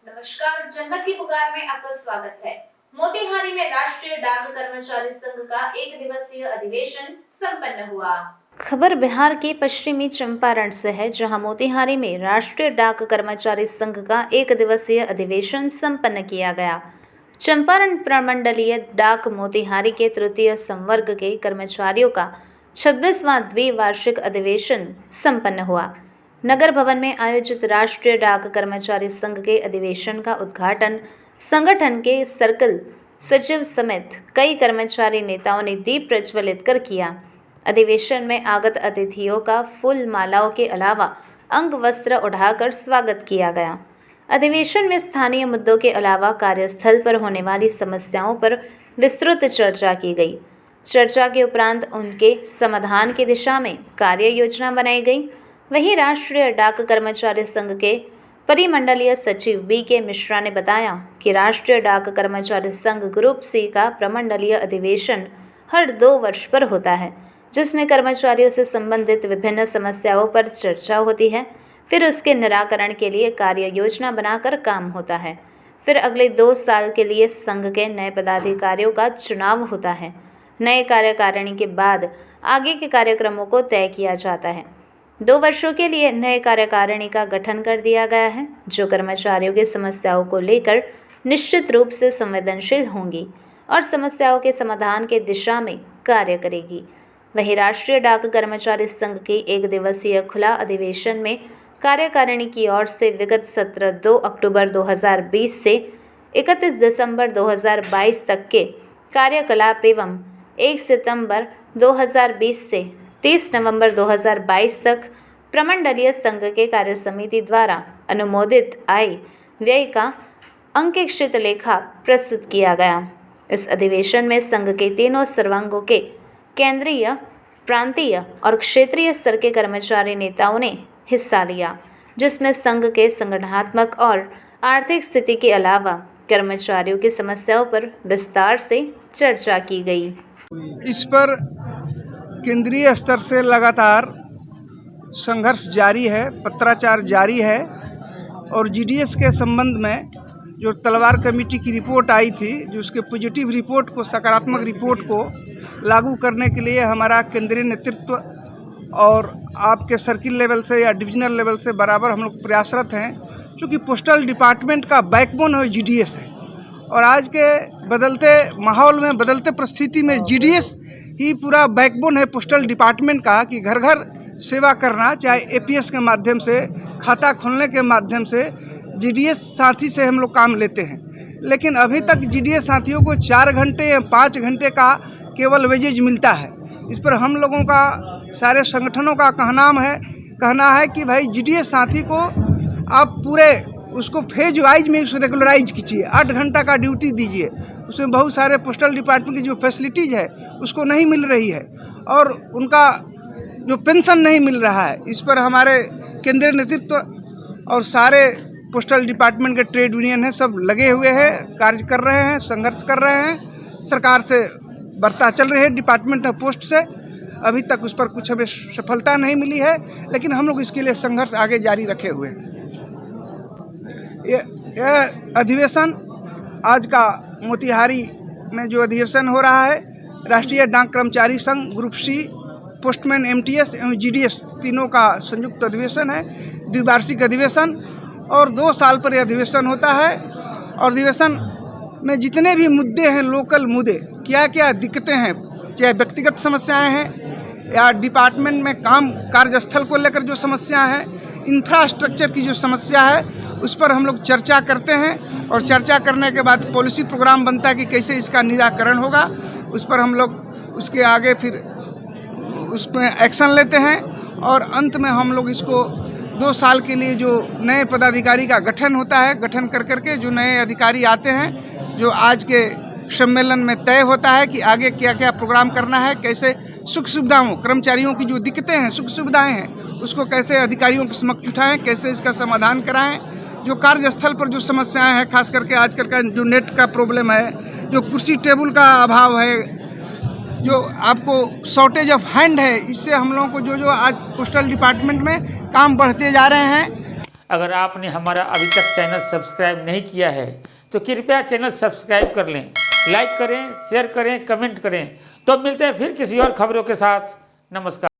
नमस्कार, जनमत की पुकार में आपका स्वागत है। मोतिहारी में राष्ट्रीय डाक कर्मचारी संघ का एक दिवसीय अधिवेशन संपन्न हुआ। खबर बिहार के पश्चिमी चंपारण से है, जहां मोतिहारी में राष्ट्रीय डाक कर्मचारी संघ का एक दिवसीय अधिवेशन संपन्न किया गया। चंपारण प्रमंडलीय डाक मोतिहारी के तृतीय संवर्ग के कर्मचारियों का 26वां द्विवार्षिक अधिवेशन संपन्न हुआ। नगर भवन में आयोजित राष्ट्रीय डाक कर्मचारी संघ के अधिवेशन का उद्घाटन संगठन के सर्कल सचिव समेत कई कर्मचारी नेताओं ने दीप प्रज्वलित कर किया। अधिवेशन में आगत अतिथियों का फूल मालाओं के अलावा अंग वस्त्र उठाकर स्वागत किया गया। अधिवेशन में स्थानीय मुद्दों के अलावा कार्यस्थल पर होने वाली समस्याओं पर विस्तृत चर्चा की गई। चर्चा के उपरांत उनके समाधान की दिशा में कार्य योजना बनाई गई। वहीं राष्ट्रीय डाक कर्मचारी संघ के परिमंडलीय सचिव बी.के. मिश्रा ने बताया कि राष्ट्रीय डाक कर्मचारी संघ ग्रुप सी का प्रमंडलीय अधिवेशन हर 2 वर्ष पर होता है, जिसमें कर्मचारियों से संबंधित विभिन्न समस्याओं पर चर्चा होती है। फिर उसके निराकरण के लिए कार्य योजना बनाकर काम होता है। फिर अगले 2 साल के लिए संघ के नए पदाधिकारियों का चुनाव होता है। नए कार्यकारिणी के बाद आगे के कार्यक्रमों को तय किया जाता है। 2 वर्षों के लिए नए कार्यकारिणी का गठन कर दिया गया है, जो कर्मचारियों की समस्याओं को लेकर निश्चित रूप से संवेदनशील होंगी और समस्याओं के समाधान के दिशा में कार्य करेगी। वहीं राष्ट्रीय डाक कर्मचारी संघ के एक दिवसीय खुला अधिवेशन में कार्यकारिणी की ओर से विगत सत्र 2 अक्टूबर 2020 से 31 दिसंबर 2022 तक के कार्यकलाप एवं 1 सितंबर 2020 से 30 नवंबर 2022 तक प्रमंडलीय संघ के कार्य समिति द्वारा अनुमोदित आय व्यय का अंकेक्षित लेखा प्रस्तुत किया गया। इस अधिवेशन में संघ के तीनों सर्वांगों के केंद्रीय, प्रांतीय और क्षेत्रीय स्तर के कर्मचारी नेताओं ने हिस्सा लिया, जिसमें संघ के संगठनात्मक और आर्थिक स्थिति के अलावा कर्मचारियों की समस्याओं पर विस्तार से चर्चा की गई। इस पर केंद्रीय स्तर से लगातार संघर्ष जारी है, पत्राचार जारी है और जीडीएस के संबंध में जो तलवार कमेटी की रिपोर्ट आई थी, जो उसके पॉजिटिव रिपोर्ट को, सकारात्मक रिपोर्ट को लागू करने के लिए हमारा केंद्रीय नेतृत्व और आपके सर्किल लेवल से या डिविजनल लेवल से बराबर हम लोग प्रयासरत हैं, क्योंकि पोस्टल डिपार्टमेंट का बैकबोन है जीडीएस है। और आज के बदलते माहौल में, बदलते परिस्थिति में जीडीएस ही पूरा बैकबोन है पोस्टल डिपार्टमेंट का, कि घर घर सेवा करना, चाहे एपीएस के माध्यम से, खाता खोलने के माध्यम से जीडीएस साथी से हम लोग काम लेते हैं। लेकिन अभी तक जीडीएस साथियों को 4 घंटे या 5 घंटे का केवल वेजेज मिलता है। इस पर हम लोगों का, सारे संगठनों का कहना है कि भाई जीडीएस साथी को आप पूरे उसको फेज वाइज में उसको रेगुलराइज कीजिए, 8 घंटा का ड्यूटी दीजिए। उसमें बहुत सारे पोस्टल डिपार्टमेंट की जो फैसिलिटीज़ है उसको नहीं मिल रही है और उनका जो पेंशन नहीं मिल रहा है। इस पर हमारे केंद्रीय नेतृत्व और सारे पोस्टल डिपार्टमेंट के ट्रेड यूनियन हैं, सब लगे हुए हैं, कार्य कर रहे हैं, संघर्ष कर रहे हैं। सरकार से वार्ता चल रही है, डिपार्टमेंट ऑफ पोस्ट से। अभी तक उस पर कुछ हमें सफलता नहीं मिली है, लेकिन हम लोग इसके लिए संघर्ष आगे जारी रखे हुए हैं। यह अधिवेशन आज का मोतिहारी में जो अधिवेशन हो रहा है, राष्ट्रीय डाक कर्मचारी संघ ग्रुप सी, पोस्टमैन एमटीएस एवं जीडीएस तीनों का संयुक्त अधिवेशन है, द्विवार्षिक अधिवेशन। और 2 साल पर यह अधिवेशन होता है। और अधिवेशन में जितने भी मुद्दे हैं, लोकल मुद्दे, क्या क्या दिक्कतें हैं, चाहे व्यक्तिगत समस्याएं हैं या डिपार्टमेंट में कार्यस्थल को लेकर जो समस्या है, इंफ्रास्ट्रक्चर की जो समस्या है, उस पर हम लोग चर्चा करते हैं। और चर्चा करने के बाद पॉलिसी प्रोग्राम बनता है कि कैसे इसका निराकरण होगा। उस पर हम लोग उसके आगे फिर उसमें एक्शन लेते हैं और अंत में हम लोग इसको 2 साल के लिए जो नए पदाधिकारी का गठन होता है, गठन कर करके जो नए अधिकारी आते हैं, जो आज के सम्मेलन में तय होता है कि आगे क्या क्या प्रोग्राम करना है, कैसे सुख सुविधाओं, कर्मचारियों की जो दिक्कतें हैं, सुख सुविधाएं हैं, उसको कैसे अधिकारियों के समक्ष उठाएं, कैसे इसका समाधान कराएं। जो कार्यस्थल पर जो समस्याएं हैं, खास करके आजकल का जो नेट का प्रॉब्लम है, जो कुर्सी टेबल का अभाव है, जो आपको शॉर्टेज ऑफ हैंड है, इससे हम लोगों को जो आज पोस्टल डिपार्टमेंट में काम बढ़ते जा रहे हैं। अगर आपने हमारा अभी तक चैनल सब्सक्राइब नहीं किया है तो कृपया चैनल सब्सक्राइब कर लें, लाइक करें, शेयर करें, कमेंट करें। तो मिलते हैं फिर किसी और खबरों के साथ। नमस्कार।